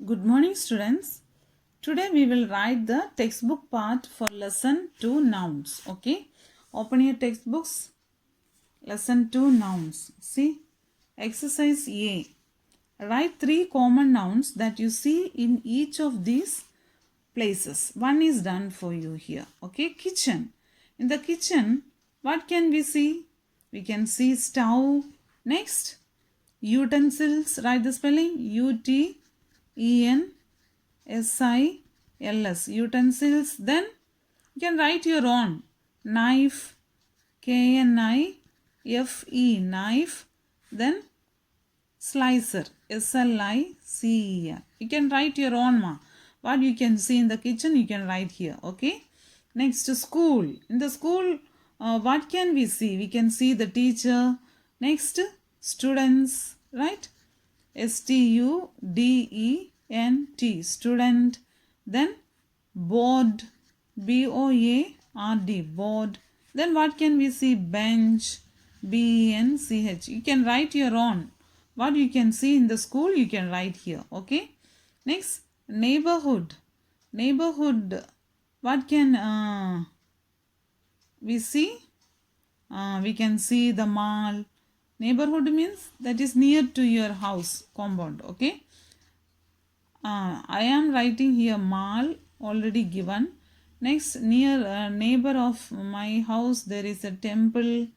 Good morning, students. Today we will write the textbook part for lesson 2 nouns. Okay, open your textbooks. Lesson 2 nouns. See, exercise A. Write 3 common nouns that you see in each of these places. One is done for you here. Okay, kitchen. In the kitchen, what can we see? We can see stove. Next, utensils. Write the spelling utensils. Utensils. Then you can write your own. Knife. Knife. Knife. Then slicer. Slicer. You can write your own ma. What you can see in the kitchen, you can write here. Okay. Next, school. In the school, what can we see? We can see the teacher. Next, students. Right? student. Student. Then board. board. Board. Then what can we see? Bench. bench. You can write your own. What you can see in the school, you can write here. Okay. Next, neighborhood. Neighborhood. What can we see? We can see the mall. Neighborhood means that is near to your house compound. Okay. I am writing here mall, already given. Next, near neighbor of my house, there is a temple.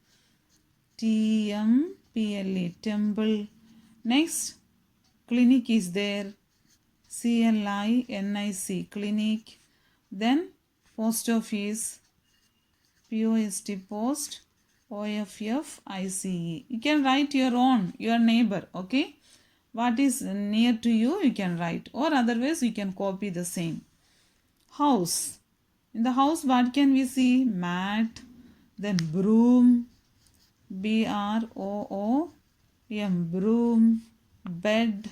temple. Temple. Next, clinic is there. clinic. Clinic. Then post office. post. Post. office. You can write your own, your neighbor. Okay. What is near to you, you can write, or otherwise you can copy the same. House. In the house, what can we see? Mat. Then broom. broom. Broom. Bed.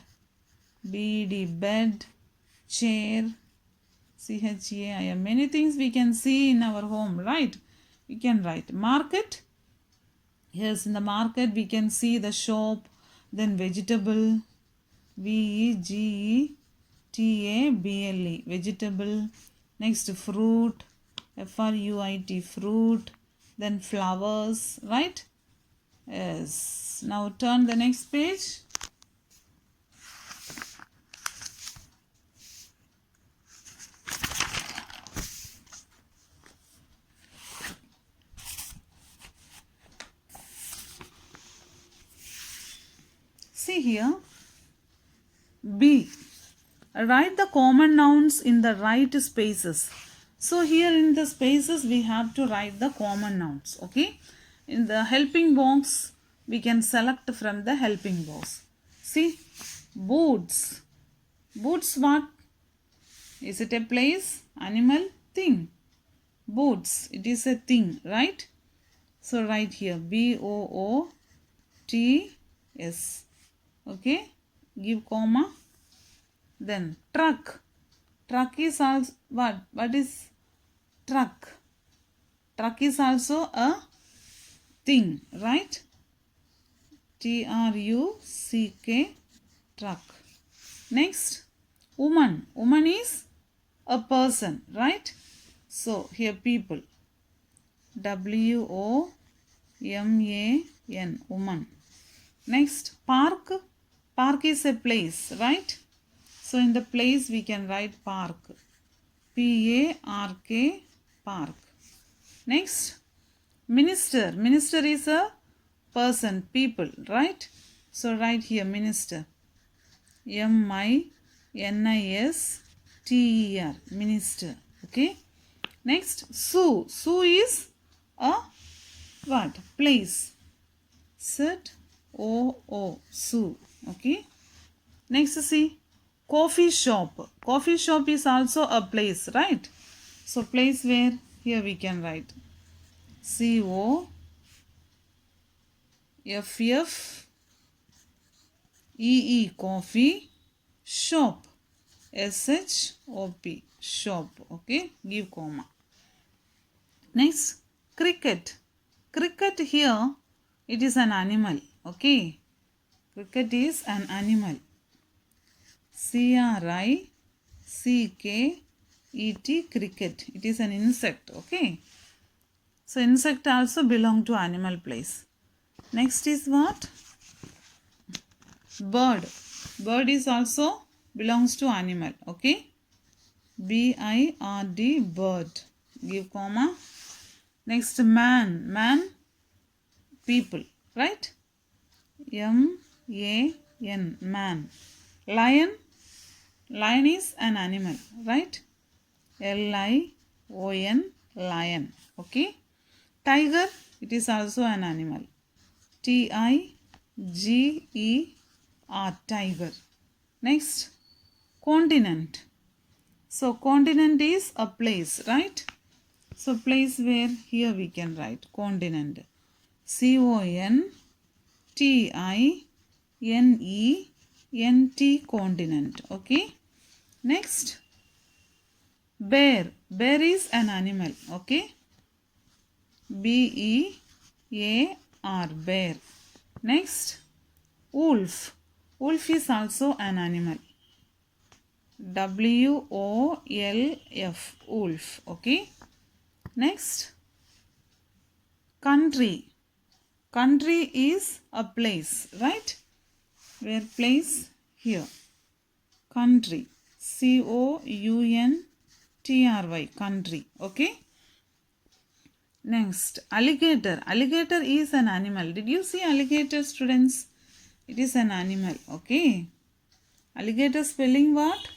bed. Chair. chair. Many things we can see in our home, right? You can write. Market. Yes, in the market we can see the shop. Then vegetable. vegetable. Vegetable. Next, fruit. fruit. Fruit. Then flowers, right? Yes. Now turn the next page. See here. B. Write the common nouns in the right spaces. So here in the spaces we have to write the common nouns. Okay. In the helping box we can select from the helping box. See. Boots. Boots what? Is it a place? Animal? Thing. Boots. It is a thing, right? So write here boots. Okay. Give comma. Then truck. Truck is also what? What is truck? Truck is also a thing, right? truck. Truck. Next, woman. Woman is a person, right? So here people. woman. Woman. Next, park. Park is a place, right? So in the place we can write park. park. Park. Next, minister. Minister is a person, people, right? So write here minister. minister. Minister. Okay. Next, zoo. Zoo is a what? Place. zoo. Okay. Next, see. Coffee shop. Coffee shop is also a place, right? So place where here we can write coffee. Coffee. Shop. shop. Shop. Okay. Give comma. Next, cricket. Cricket here it is an animal. Okay. Cricket is an animal. cricket, cricket. It is an insect. Okay. So insect also belong to animal place. Next is what? Bird. Bird is also belongs to animal. Okay. BIRD, bird. Give comma. Next, man. Man, people. Right? MAN, man. Lion. Lion is an animal. Right? LION, lion. Okay. Tiger, it is also an animal. TIGER, tiger. Next, continent. So continent is a place, right? So place where here we can write continent. CONTINENT, continent. Okay. Next, bear. Bear is an animal. Okay. BEAR, bear. Next, wolf. Wolf is also an animal. WOLF, wolf. Okay. Next, country. Country is a place, right? Where place? Here. Country. COUNTRY, country. Okay. Next, alligator. Alligator is an animal. Did you see alligator, students? It is an animal. Okay. Alligator spelling what?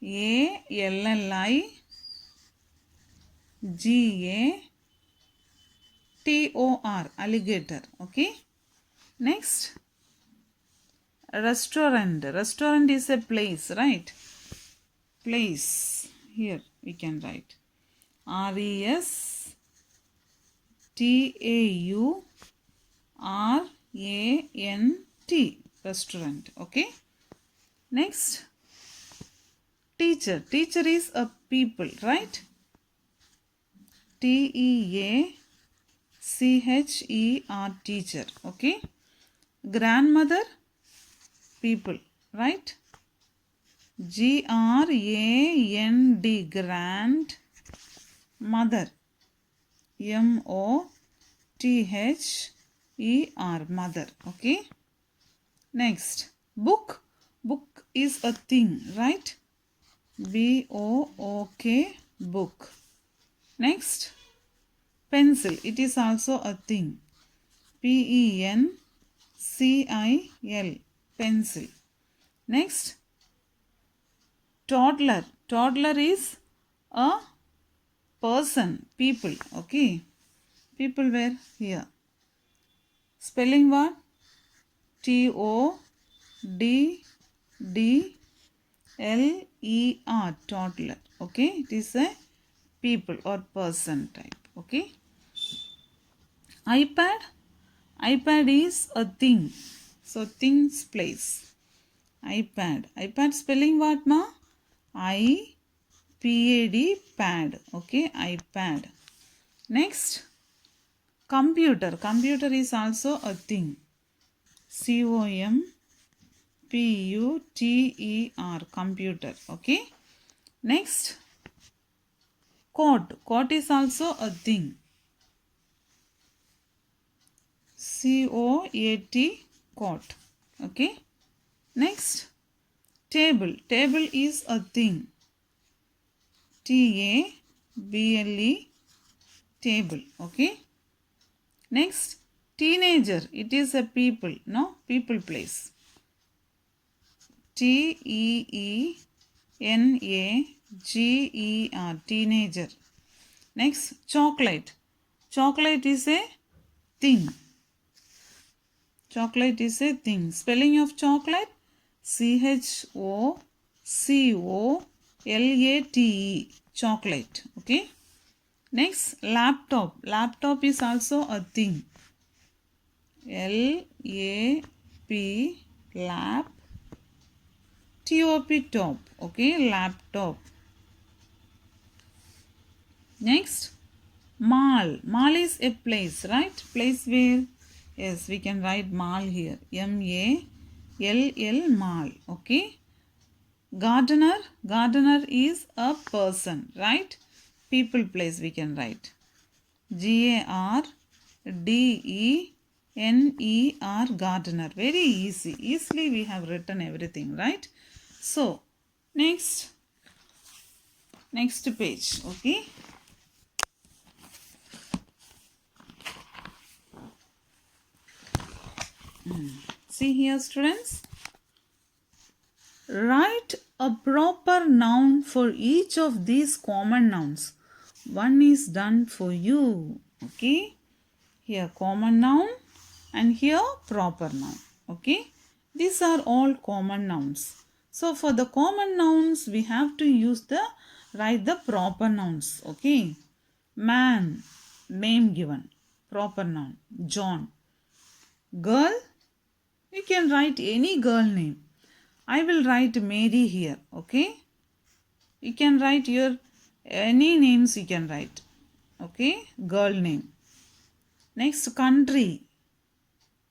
ALLIGATOR, alligator. Okay. Next, restaurant. Restaurant is a place, right? Place. Here we can write RESTAURANT, restaurant. Okay. Next, teacher. Teacher is a people, right? TEACHER, teacher. Okay. Grandmother, people, right? GRAND, grandmother. MOTHER, mother. Okay. Next, book. Book is a thing, right? BOOK, book. Next, pencil. It is also a thing. PENCIL, pencil. Next, toddler. Toddler is a person, people. Okay. People were here. Spelling what? TODDLER, toddler. Okay. It is a people or person type. Okay. iPad. iPad is a thing. So things place. iPad. iPad spelling what, ma? IPAD, pad. Okay. iPad. Next, computer. Computer is also a thing. COMPUTER, computer. Okay. Next, coat. Coat is also a thing. COAT, coat. Okay. Next, table. Table is a thing. TABLE, table. Okay. Next, teenager. It is a people. No, people place. TEENAGER, teenager. Next, chocolate. Chocolate is a thing. Chocolate is a thing. Spelling of chocolate? CHOCOLATE, chocolate. Okay. Next, laptop. Laptop is also a thing. LAP, lap. TOP, top. Okay, laptop. Next, mall. Mall is a place, right? Place where, yes, we can write mall here. MALL, mall. Okay. Gardener. Gardener is a person, right? People, place we can write. Gardener. Gardener. Very easy. Easily we have written everything, right? So, next page, okay? See here, students. Write a proper noun for each of these common nouns. One is done for you, okay? Here common noun and here proper noun, okay? These are all common nouns. So for the common nouns, we have to write the proper nouns, okay? Man, name given, proper noun, John. Girl, you can write any girl name. I will write Mary here, okay? You can write your any names you can write, okay? Girl name. Next, country.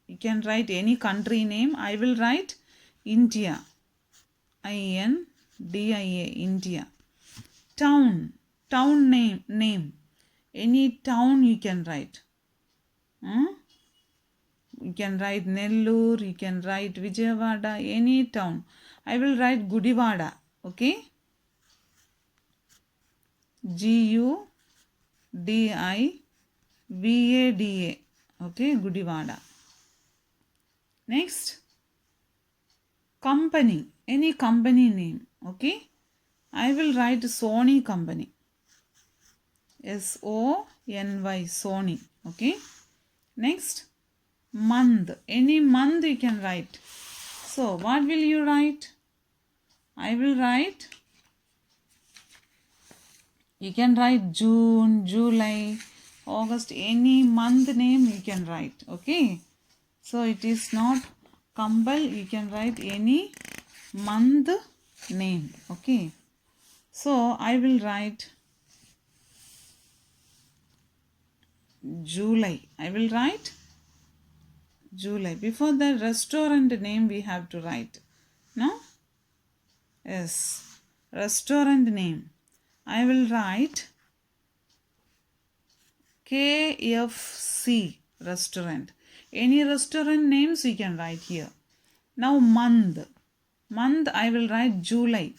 You can write any country name. I will write India. India, India. Town. Town name. Any town you can write. You can write Nellore, you can write Vijayawada, any town. I will write Gudivada, okay? Gudivada, okay? Gudivada. Next, company, any company name, okay? I will write Sony Company. Sony, Sony, okay? Next, month, any month you can write. So what will you write? I will write, you can write June, July, August, any month name you can write, okay? So it is not compel, you can write any month name, okay? So I will write July. I will write July. Before the restaurant name we have to write. No? Yes. Restaurant name. I will write KFC restaurant. Any restaurant names you can write here. Now month. Month I will write July.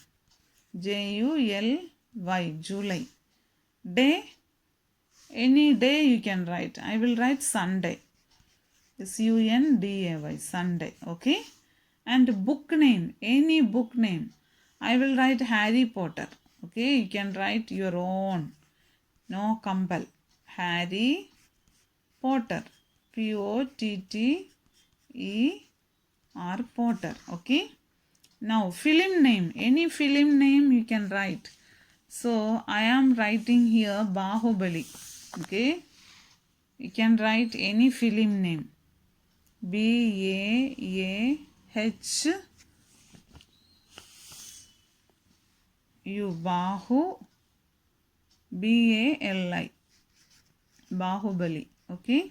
July. July. Day. Any day you can write. I will write Sunday. Sunday. Sunday. Okay. And book name. Any book name. I will write Harry Potter. Okay. You can write your own. No compel. Harry Potter. Potter. Potter. Okay. Now film name. Any film name you can write. So I am writing here Bahubali. Okay. You can write any film name. Bahubali. Bali. Bahubali. Okay.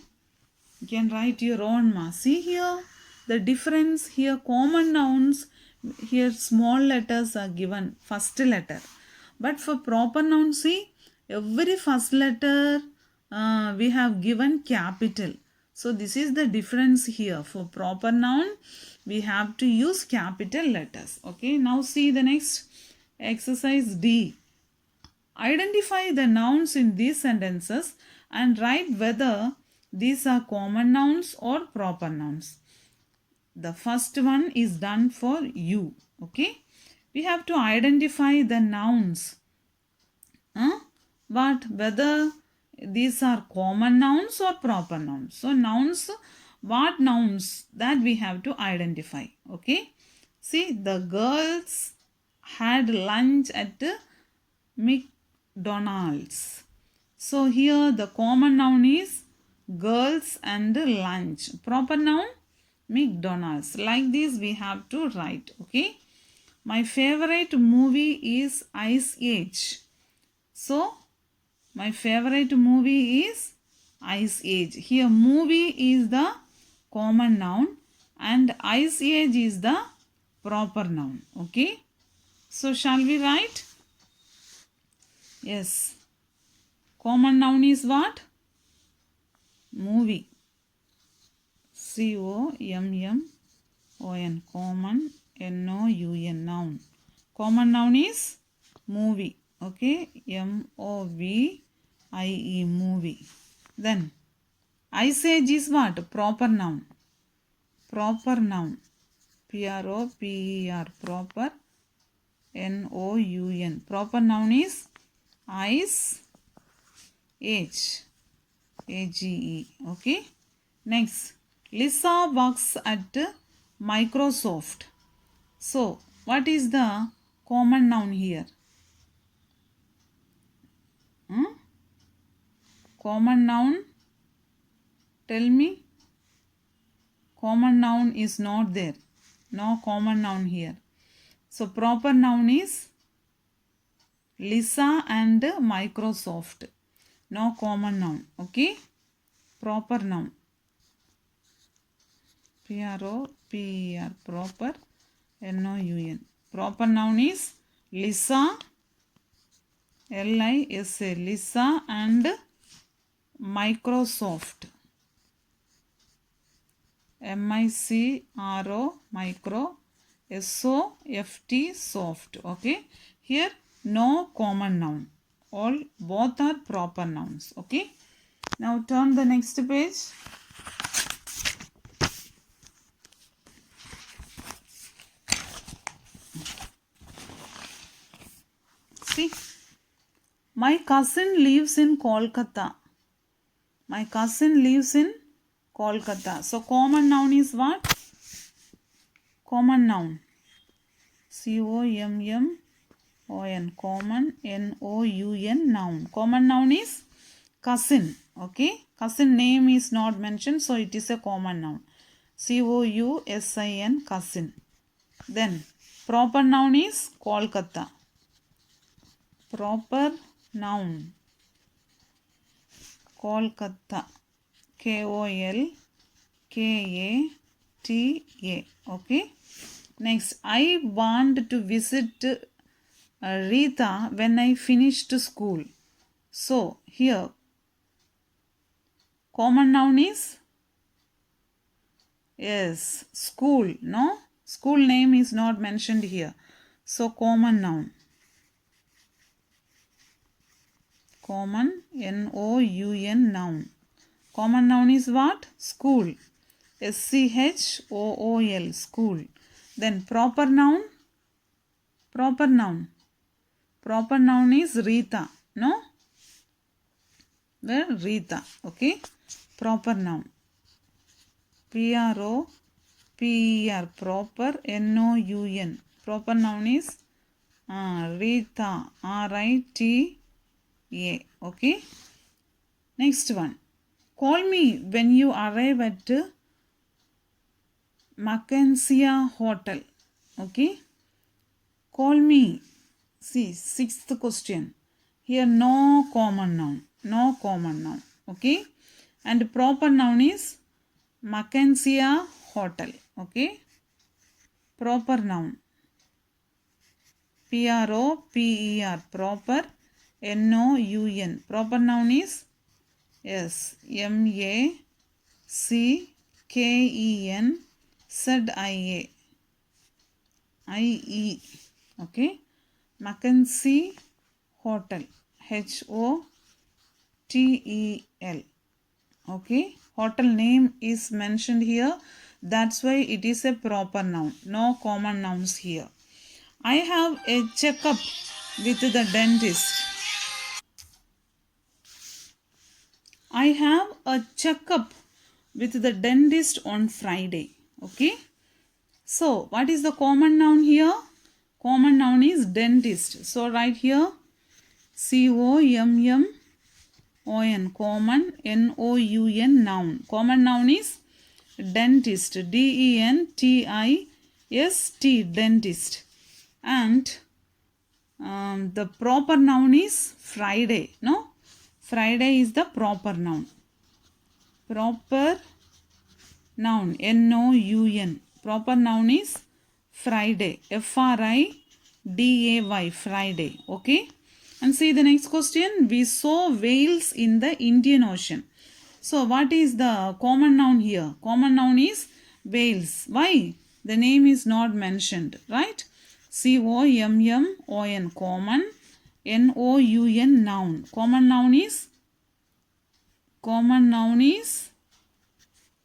You can write your own ma. See here the difference here. Common nouns here small letters are given. First letter. But for proper noun, see every first letter we have given capital. So this is the difference here. For proper noun, we have to use capital letters. Okay. Now see the next exercise D. Identify the nouns in these sentences and write whether these are common nouns or proper nouns. The first one is done for you. Okay. We have to identify the nouns. But whether these are common nouns or proper nouns. So nouns, what nouns that we have to identify. Okay. See, the girls had lunch at McDonald's. So here the common noun is girls and lunch. Proper noun McDonald's. Like this we have to write. Okay. My favorite movie is Ice Age. So my favorite movie is Ice Age. Here movie is the common noun and Ice Age is the proper noun. Okay. So shall we write? Yes. Common noun is what? Movie. COMMON. Common. NOUN. Noun. Common noun is movie. Okay. MOVIE. Movie. Then Ice Age is what? Proper noun. Proper noun. PROPER. Proper. NOUN. Proper noun is Ice Age. AGE. Okay. Next, Lisa works at Microsoft. So what is the common noun here? Common noun, tell me. Common noun is not there. No common noun here. So proper noun is Lisa and Microsoft. No common noun. Okay. Proper noun. PROPER. Proper. NOUN. Proper noun is Lisa. LISA. Lisa and Microsoft. MICRO. Micro. SOFT. Soft. Okay. Here no common noun. All both are proper nouns. Okay. Now turn the next page. See, my cousin lives in Kolkata. My cousin lives in Kolkata. So common noun is what? Common noun. COMMON. Common. NOUN. Noun. Common noun is cousin. Okay. Cousin name is not mentioned, so it is a common noun. COUSIN. Cousin. Then proper noun is Kolkata. Proper noun. Kolkata. KOLKATA. Okay. Next, I want to visit Rita when I finished school. So here common noun is, yes, school. No, school name is not mentioned here. So common noun. Common. NOUN. Noun. Common noun is what? School. SCHOOL. School. Then proper noun. Proper noun. Proper noun is Rita. No? Where? Rita. Okay. Proper noun. PROPER. Proper. NOUN. Proper noun is Rita. RITA. Okay. Next one. Call me when you arrive at Mackenzie Hotel. Okay. Call me. See, sixth question. Here no common noun. No common noun. Okay. And proper noun is Mackenzie Hotel. Okay. Proper noun. PROPER. Proper. NOUN. Proper noun is, yes, MACKENZIA. IE. Okay. Mackenzie Hotel. HOTEL. Okay. Hotel name is mentioned here. That's why it is a proper noun. No common nouns here. I have a checkup with the dentist. I have a checkup with the dentist on Friday. Okay. So what is the common noun here? Common noun is dentist. So right here COMMON. Common. NOUN. Noun. Common noun is dentist. DENTIST. Dentist. And the proper noun is Friday. No? Friday is the proper noun. Proper noun. NOUN. Proper noun is Friday. FRIDAY. day, Friday. Okay. And see the next question. We saw whales in the Indian Ocean. So what is the common noun here? Common noun is whales. Why? The name is not mentioned, right? COMMON, common. NOUN, noun. Common noun is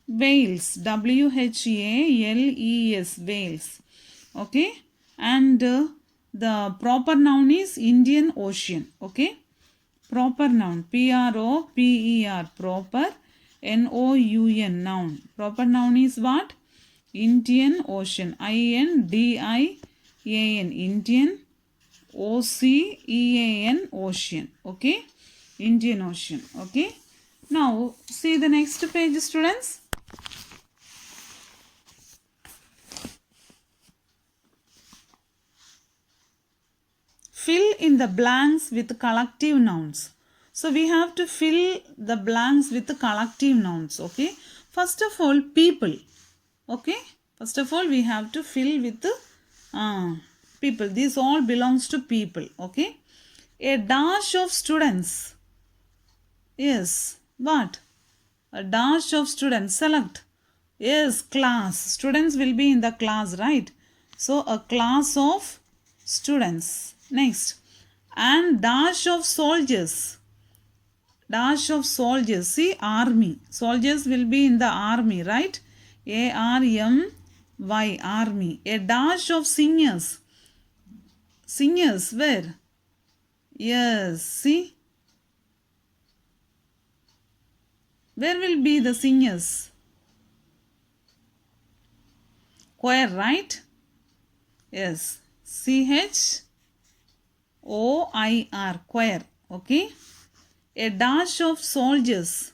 whales. WHALES, whales. Okay. And the proper noun is Indian Ocean. Okay. Proper noun, PROPER, proper. NOUN, noun. Proper noun is what? Indian Ocean. INDIAN, Indian. OCEAN, ocean. Okay. Indian Ocean. Okay. Now see the next page, students. Fill in the blanks with collective nouns. So we have to fill the blanks with collective nouns. Okay. First of all, people. Okay. First of all, we have to fill with people. This all belongs to people. Okay. A dash of students. Yes. What? A dash of students. Select. Yes, class. Students will be in the class, right? So a class of students. Next. And dash of soldiers. Dash of soldiers. See, army. Soldiers will be in the army, right? ARMY, army. A dash of singers. Singers, where? Yes, see. Where will be the singers? Choir, right? Yes. CHOIR, choir. Okay. A dash of soldiers.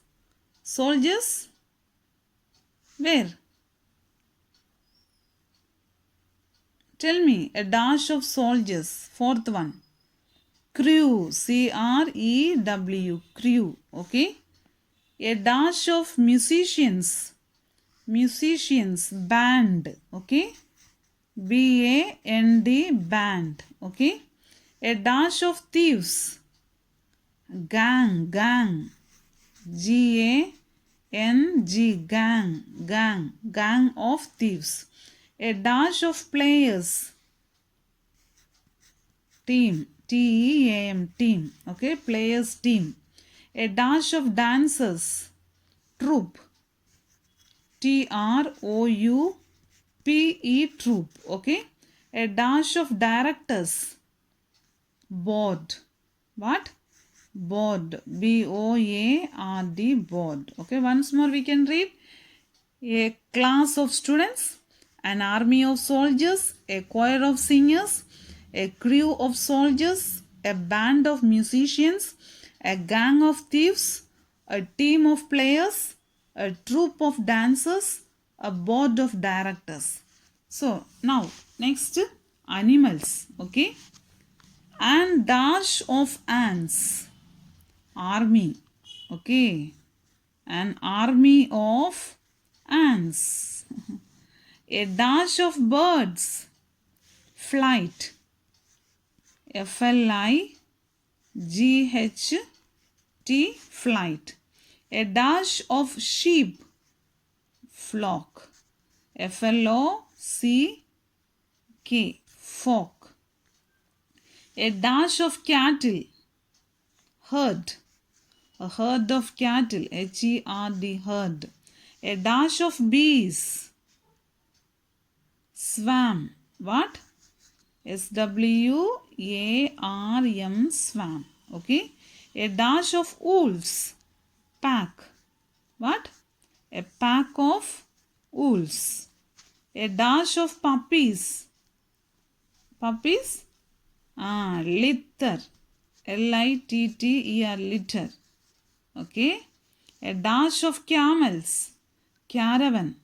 Soldiers? Where? Tell me. A dash of soldiers. Fourth one. Crew. CREW. Crew. Okay. A dash of musicians. Musicians. Band. Okay. BAND, band. Okay. A dash of thieves. Gang. GANG, gang. Gang of thieves. A dash of players. Team. TEAM, team. Okay. Players, team. A dash of dancers. Troop. TROUPE, troop. Okay. A dash of directors. Board. What? Board. BOARD, board. Okay. Once more we can read. A class of students. An army of soldiers. A choir of singers. A crew of soldiers. A band of musicians. A gang of thieves. A team of players. A troop of dancers. A board of directors. So now next, animals. Okay. And dash of ants. Army. Okay. An army of ants. A dash of birds. Flight. FLIGHT, flight. A dash of sheep. Flock. FLOCK, flock. A dash of cattle. Herd. A herd of cattle. HERD, herd. A dash of bees. Swarm. What? SWARM, swarm. Okay. A dash of wolves. Pack. What? A pack of wolves. A dash of puppies. Puppies? Litter. LITTER, litter. Okay. A dash of camels. Caravan.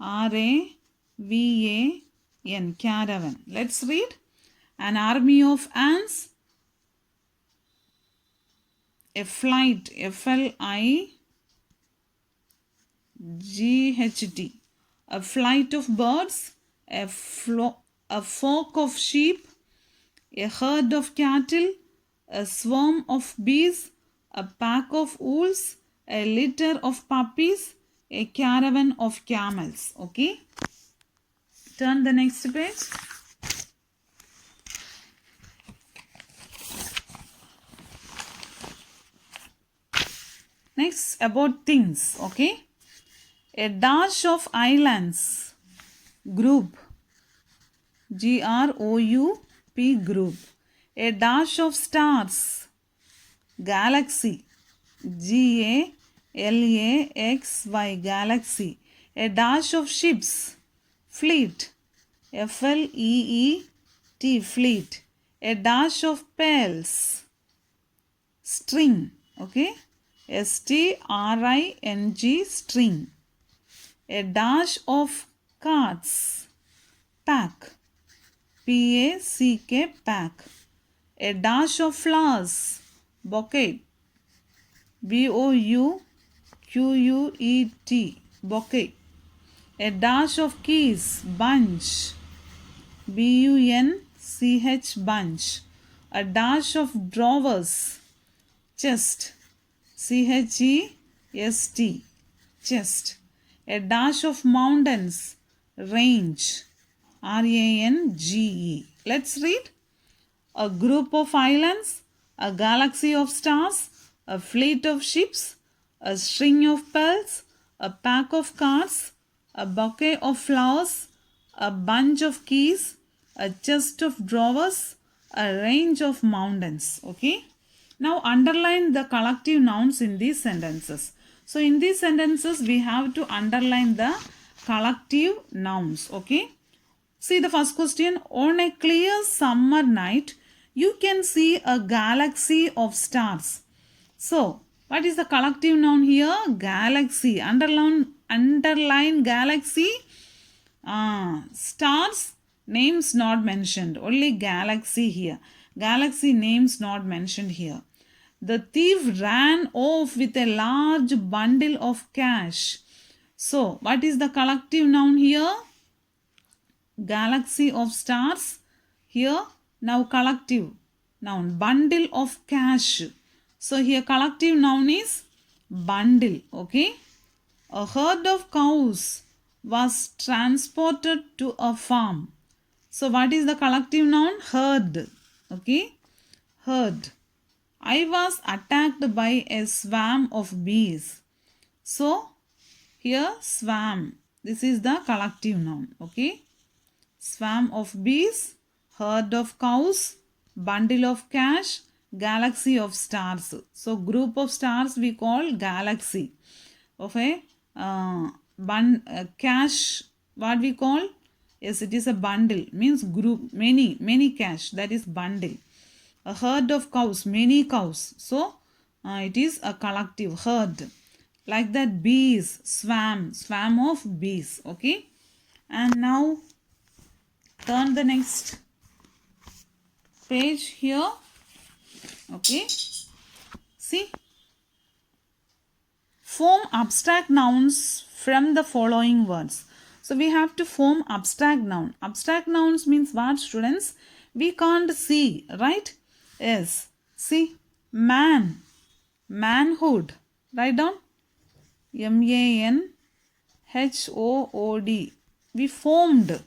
CARAVAN, caravan. Let's read. An army of ants. A flight. FLIGHT. A flight of birds. A flock a flock of sheep, a herd of cattle, a swarm of bees, a pack of wolves, a litter of puppies, a caravan of camels. Okay. Turn the next page. Next, about things. Okay. A dash of islands. Group. Group. Group. A dash of stars. Galaxy. Galaxy. Galaxy. A dash of ships. Fleet. Fleet. Fleet. A dash of pearls. String. Okay. String. String. A dash of cards. Pack. Pack. Pack. A dash of flowers. Bouquet. Bouquet. Bouquet. A dash of keys. Bunch. Bunch. Bunch. A dash of drawers. Chest. Chest. Chest. A dash of mountains. Range. Range. Let's read. A group of islands, a galaxy of stars, a fleet of ships, a string of pearls, a pack of cards, a bouquet of flowers, a bunch of keys, a chest of drawers, a range of mountains. Okay. Now underline the collective nouns in these sentences. So in these sentences we have to underline the collective nouns. Okay. See the first question. On a clear summer night, you can see a galaxy of stars. So, what is the collective noun here? Galaxy. Underline galaxy. Stars, names not mentioned. Only galaxy here. Galaxy names not mentioned here. The thief ran off with a large bundle of cash. So, what is the collective noun here? Galaxy of stars. Here, now collective noun. Bundle of cash. So, here collective noun is bundle. Okay. A herd of cows was transported to a farm. So, what is the collective noun? Herd. Okay. Herd. I was attacked by a swarm of bees. So, here swarm. This is the collective noun. Okay. Swarm of bees, herd of cows, bundle of cash, galaxy of stars. So, group of stars we call galaxy. Okay. Cash, what we call? Yes, it is a bundle. Means group, many cash. That is bundle. A herd of cows, many cows. So, it is a collective herd. Like that, bees, swarm of bees. Okay. And now, turn the next page here. Okay. See. Form abstract nouns from the following words. So we have to form abstract noun. Abstract nouns means what, students? We can't see, right? Yes. See. Man. Manhood. Write down. manhood. We formed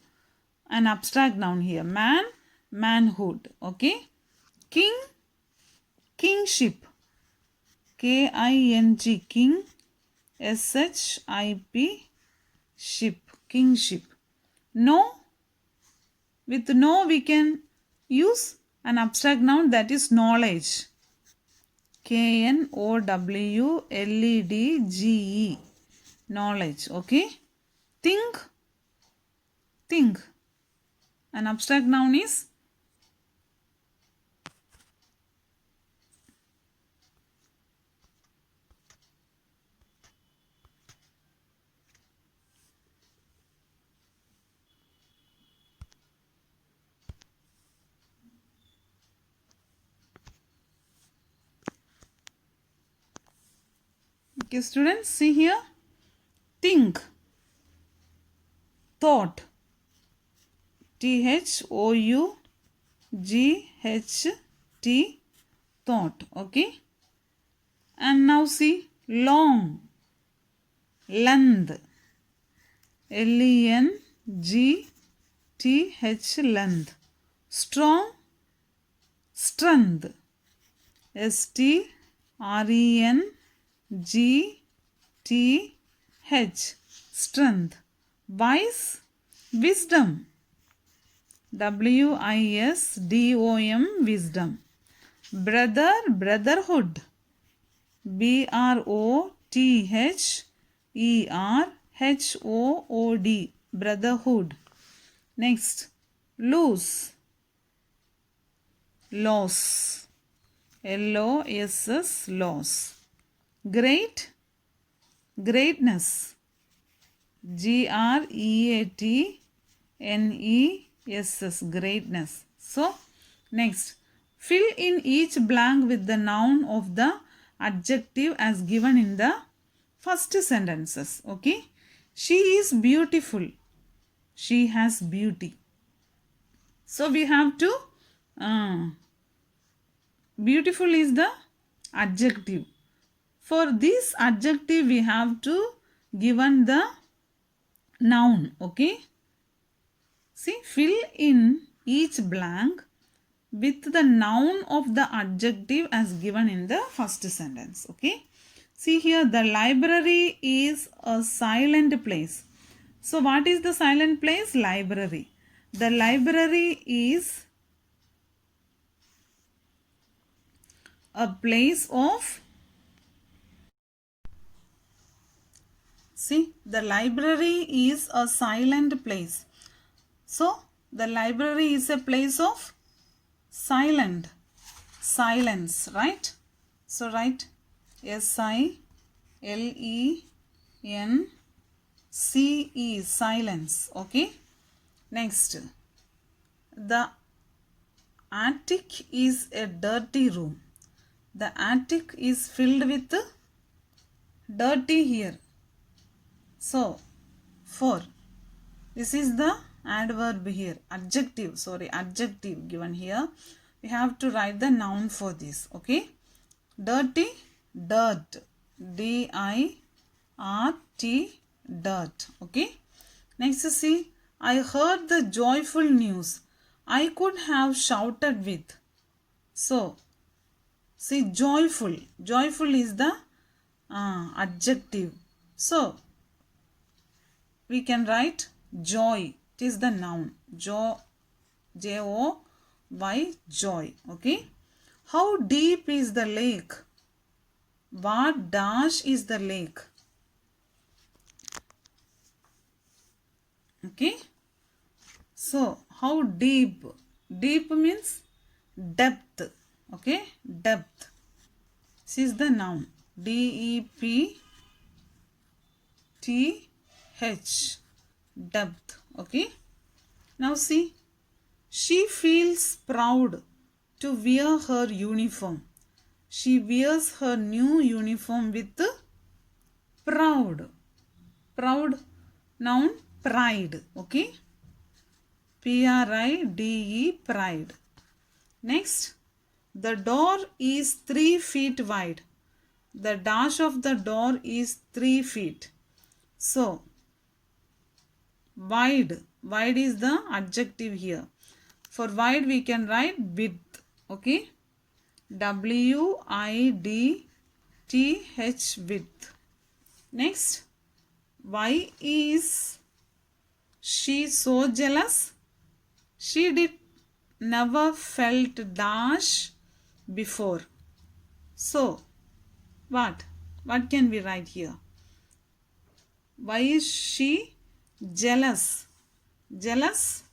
an abstract noun here. Man, manhood. Okay. King, kingship. King, king. Ship, ship, kingship. No, with no we can use an abstract noun, that is knowledge. Knowledge. Knowledge. Okay. Think. An abstract noun is okay, students, see here. Think, thought, T-H-O-U-G-H-T, thought. Okay. And now see, long, length, L-E-N-G-T-H, length. Strong, strength, S-T-R-E-N-G-T-H, strength. Wise, wisdom, W-I-S-D-O-M, wisdom. Brother, brotherhood, B-R-O-T-H-E-R-H-O-O-D, brotherhood. Next, loose, loss, L-O-S-S, loss. Great, greatness, G-R-E-A-T-N-E-S-S, greatness. So, next, fill in each blank with the noun of the adjective as given in the first sentences. Okay. She is beautiful. She has beauty. So, we have to, beautiful is the adjective. For this adjective, we have to given the noun. Okay. See, fill in each blank with the noun of the adjective as given in the first sentence. Okay. See here, the library is a silent place. So what is the silent place? Library. The library is a place of, see, the library is a silent place. So the library is a place of silent, silence, right? So write S-I-L-E-N-C-E, silence. Okay. Next, the attic is a dirty room. The attic is filled with dirty here. So, for, this is the adverb here, adjective given here. We have to write the noun for this. Okay. Dirty, dirt, D-I-R-T, dirt. Okay. Next, see, I heard the joyful news. I could have shouted with. So, see, joyful. Joyful is the adjective. So, we can write joy. It is the noun. J-O-Y, joy. Okay. How deep is the lake? What dash is the lake? Okay. So, how deep? Deep means depth. Okay. Depth. This is the noun. D-E-P-T-H. Depth. Okay. Now see. She feels proud to wear her uniform. She wears her new uniform with proud. Proud, noun, pride. Okay. P-R-I-D-E, pride. Next, the door is 3 feet wide. The dash of the door is 3 feet. So, wide. Wide is the adjective here. For wide, we can write width. Okay. W-I-D-T-H, width. Next, why is she so jealous? She did never felt dash before. So, what? What can we write here? Why is she jealous? Jealous,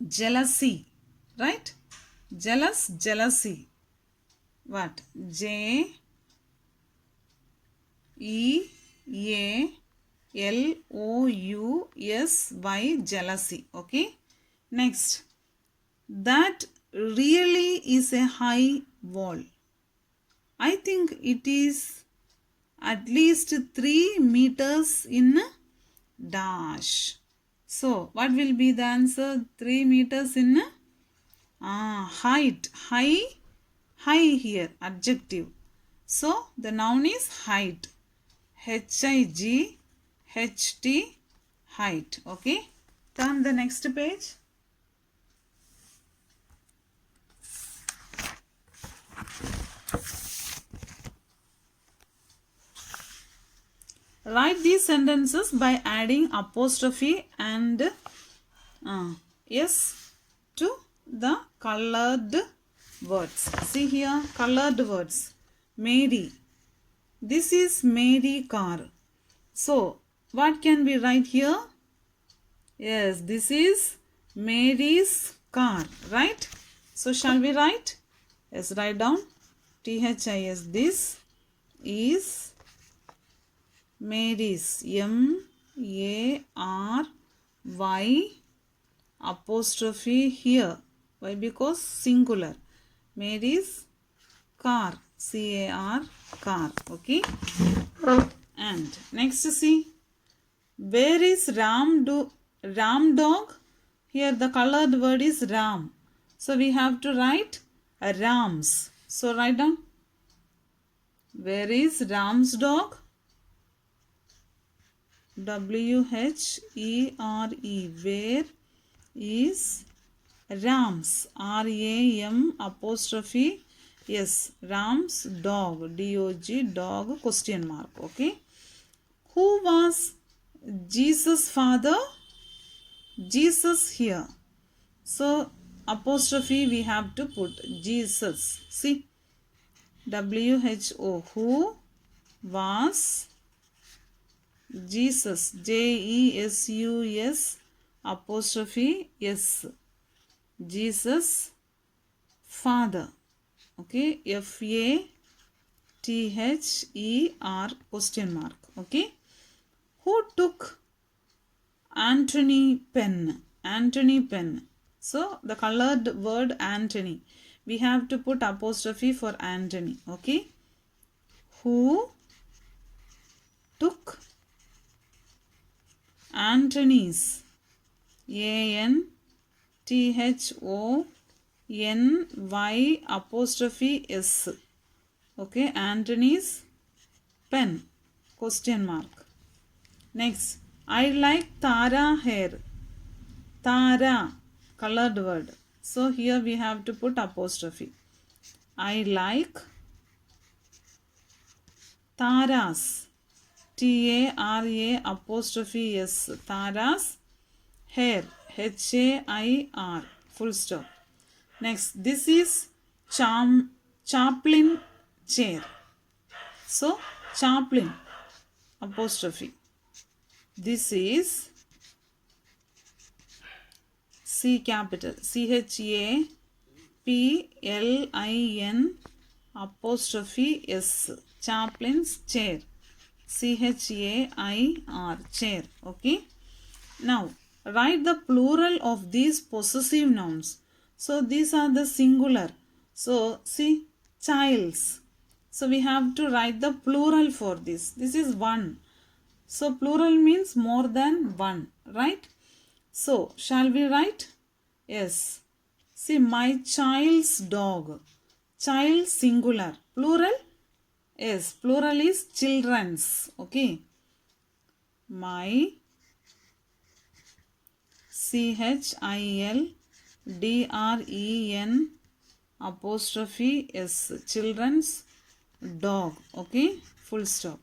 jealousy, right? Jealous, jealousy. What? J-E-A-L-O-U-S-Y, jealousy. Okay. Next, that really is a high wall. I think it is at least 3 meters in dash. So what will be the answer? 3 meters in height. High here, adjective. So the noun is height. HIGHT, height. Okay. Turn the next page. Write these sentences by adding apostrophe and s to the colored words. See here, colored words. Mary. This is Mary car. So what can we write here? Yes, this is Mary's car, right? So shall we write? Yes, write down. THIS. This is Mary's. MARY apostrophe here. Why? Because singular. Mary's car. CAR, car. Okay. And next see. Where is Ram dog? Here the colored word is Ram. So we have to write Rams. So write down. Where is Ram's dog? WHERE. Where is Ram's? RAM apostrophe. Yes, Ram's dog. DOG, dog, question mark. Okay. Who was Jesus' father? Jesus here. So apostrophe we have to put. Jesus. See. WHO. Who was Jesus? JESUS apostrophe S. Jesus' father. Okay. FATHER question mark. Okay. Who took Anthony pen? Anthony pen. So the colored word Anthony. We have to put apostrophe for Anthony. Okay. Who took Anthony's? ANTHONY apostrophe S. Okay. Anthony's pen question mark. Next, I like Tara hair. Tara, colored word. So here we have to put apostrophe. I like Tara's. TARA apostrophe S. Tara's hair. HAIR. Full stop. Next, this is Chaplin chair. So Chaplin apostrophe. This is C capital. CHAPLIN apostrophe S. Chaplin's chair. CHAIR, chair. Okay. Now write the plural of these possessive nouns. So these are the singular. So see, childs. So we have to write the plural for this. This is one. So plural means more than one, right? So shall we write? Yes. See, my child's dog. Child singular. Plural? Yes, plural is children's. Okay. My CHILDREN apostrophe S. Children's dog. Okay. Full stop.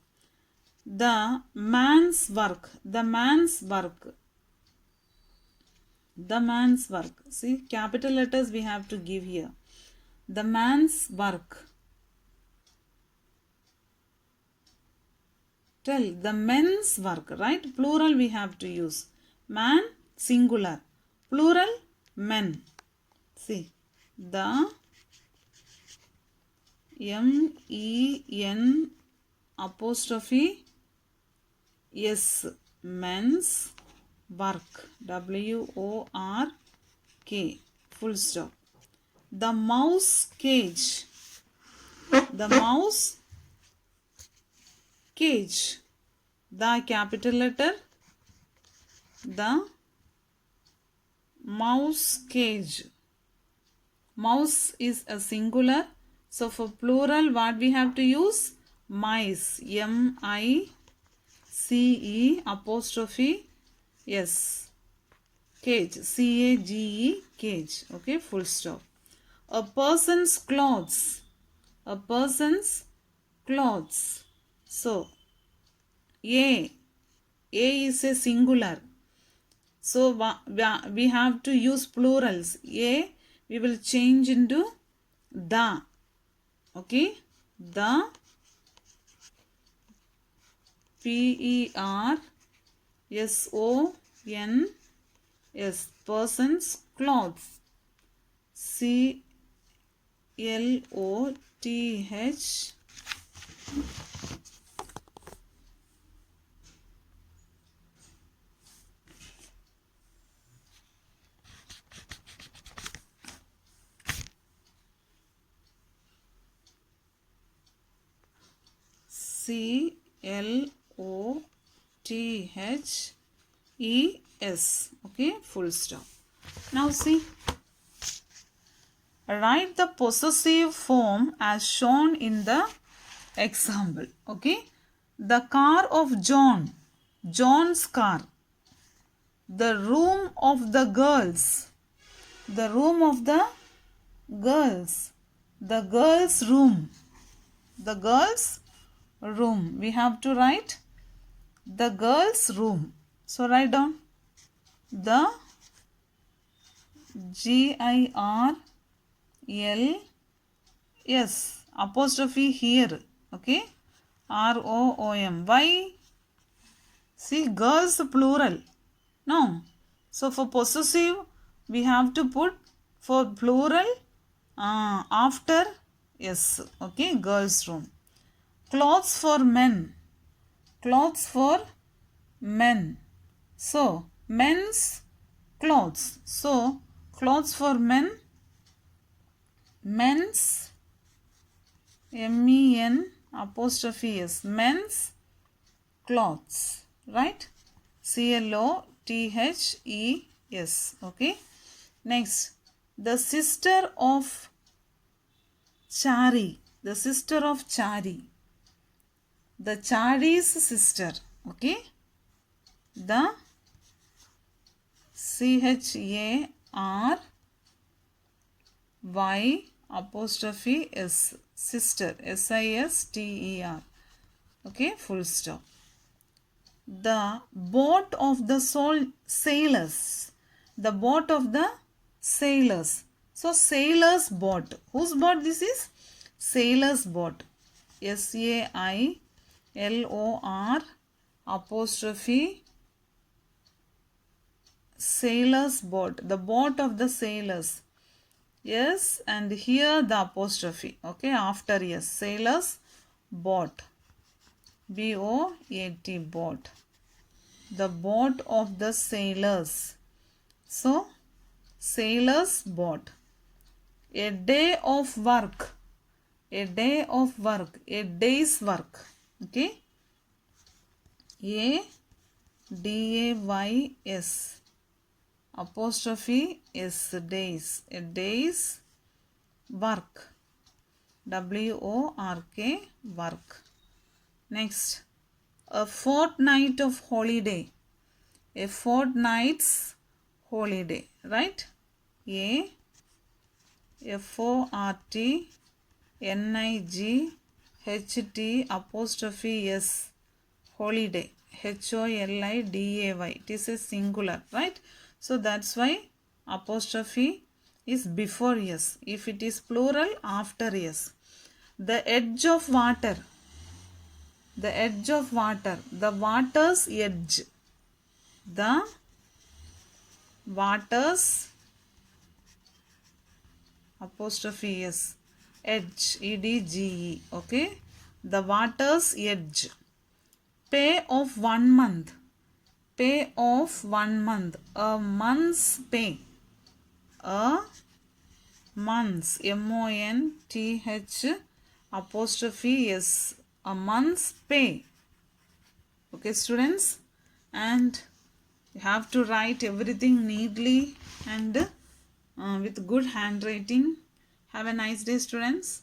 The man's work. The man's work. The man's work. See, capital letters we have to give here. The man's work. Tell the men's work, right? Plural we have to use. Man, singular. Plural, men. See, the MEN apostrophe S. Men's work. WORK. Full stop. The mouse cage. The mouse cage. The capital letter. The mouse cage. Mouse is a singular. So for plural, what we have to use? Mice. M-I-C-E apostrophe S. Cage. C-A-G-E. Cage. Okay, full stop. A person's clothes. A person's clothes. So, A. A is a singular. So, we have to use plurals. A, we will change into the. Okay. The. P-E-R-S-O-N-S. Person's clothes. C-L-O-T-H. C-L-O-T-H-E-S. Okay, full stop. Now see. Write the possessive form as shown in the example. Okay. The car of John. John's car. The room of the girls. The room of the girls. The girls' room. The girls' room. We have to write the girls' room. So write down the G-I-R-L-S apostrophe here. Okay. R-O-O-M. Why? See, girls plural. No. So for possessive, we have to put for plural after S. Okay. Girls' room. Clothes for men. Clothes for men. So, men's clothes. So, clothes for men. Men's. M-E-N apostrophe S. Men's clothes. Right? C-L-O-T-H-E-S. Okay. Next. The sister of Chari. The sister of Chari. The Chari's sister. Okay. The C-H-A-R-Y apostrophe S. Sister. S-I-S-T-E-R. Okay. Full stop. The boat of the sailors. The boat of the sailors. So, sailor's boat. Whose boat this is? Sailor's boat. S-A-I-L-O-R apostrophe sailor's boat. The boat of the sailors. Yes, and here the apostrophe. Okay, after yes. Sailor's boat. B-O-A-T, boat. The boat of the sailors. So, sailor's boat. A day of work. A day of work. A day's work. Okay. A-D-A-Y-S. Apostrophe S. Days. A day's work. W-O-R-K. Work. Next. A fortnight of holiday. A fortnight's holiday. Right? A F-O-R-T-N-I-G-H-T apostrophe S. Holiday. H-O-L-I-D-A-Y. It is a singular. Right? So that's why apostrophe is before S. If it is plural, after S. The edge of water. The edge of water. The water's edge. The water's apostrophe S. Edge. E-D-G-E. Okay. The water's edge. Pay of 1 month. Pay of 1 month. A month's pay. A month's. M-O-N-T-H apostrophe S. A month's pay. Okay, students. And You have to write everything neatly and with good handwriting. Have a nice day, students.